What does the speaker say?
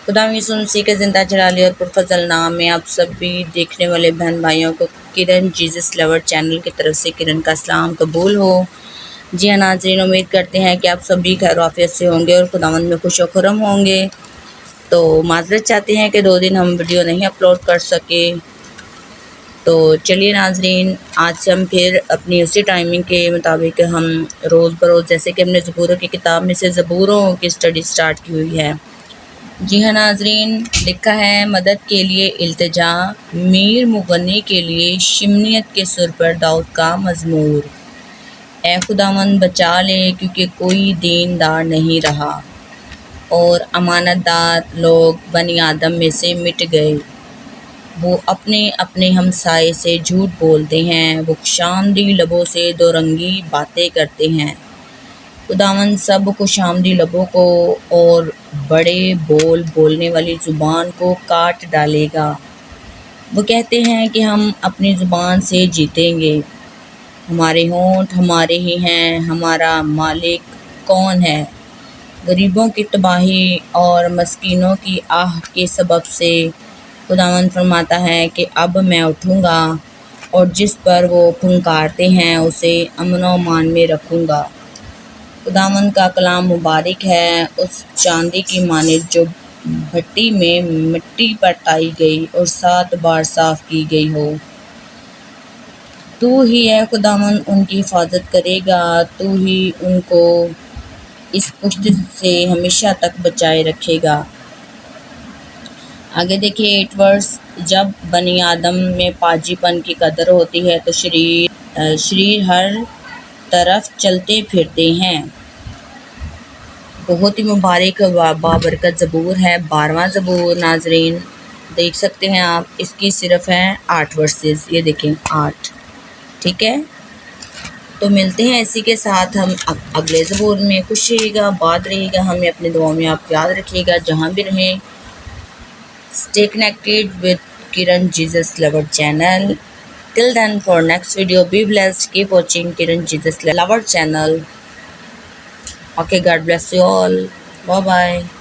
खुदा यीशु मसीह के ज़िंदा जलाली और पुरफज़ल नाम में आप सभी देखने वाले बहन भाइयों को किरण जीसस लवर चैनल की तरफ से किरण का सलाम कबूल हो। जी हाँ नाज़रीन, उम्मीद करते हैं कि आप सभी खैर आफियत से होंगे और खुदावंद में खुश व खुर्रम होंगे। तो माज़रत चाहते हैं कि 2 दिन हम वीडियो नहीं अपलोड कर सके। तो चलिए नाज़रीन, आज से हम फिर अपनी उसी टाइमिंग के मुताबिक हम रोज़ बरोज़ जैसे कि हमने ज़बूरों की किताब में से ज़बूरों की स्टडी स्टार्ट की हुई है। जी हाँ नाज़रीन, लिखा है मदद के लिए इल्तिजा, मीर मुगन्नी के लिए शिमनियत के सुर पर दाऊद का मज़मूर। ए खुदावंद बचा ले क्योंकि कोई दीनदार नहीं रहा और अमानतदार लोग बनी आदम में से मिट गए। वो अपने अपने हमसाये से झूठ बोलते हैं, वो खुशामदी लबों से दो रंगी बातें करते हैं। खुदावंद सब खुशामदी लबों को और बड़े बोल बोलने वाली ज़ुबान को काट डालेगा। वो कहते हैं कि हम अपनी ज़ुबान से जीतेंगे, हमारे होंठ हमारे ही हैं, हमारा मालिक कौन है। गरीबों की तबाही और मस्कीनों की आह के सबब से खुदावंद फरमाता है कि अब मैं उठूँगा और जिस पर वो फुंकारते हैं उसे अमन व अमान में रखूँगा। खुदावंद का कलाम मुबारक है उस चांदी की मानित जो भट्टी में मिट्टी परताई गई और 7 बार साफ की गई हो। तू ही है खुदावंद उनकी हिफाजत करेगा, तू ही उनको इस पुष्ट से हमेशा तक बचाए रखेगा। आगे देखिए 8 वर्स, जब बनी आदम में पाजीपन की कदर होती है तो शरीर हर तरफ चलते फिरते हैं। बहुत ही मुबारक बाबरकत ज़बूर है, 12वां ज़बूर नाजरीन देख सकते हैं आप। इसकी सिर्फ है 8 वर्सेस, ये देखें 8, ठीक है। तो मिलते हैं इसी के साथ हम अगले ज़बूर में। खुश रहिएगा, आबाद रहिएगा, हमें अपने दुआ में आप याद रखिएगा जहाँ भी रहें। Stay connected with Kiran Jesus lover channel. Till then, for next video, be blessed. Keep watching Kiran Jesus Lover channel. Okay, God bless you all. Bye bye.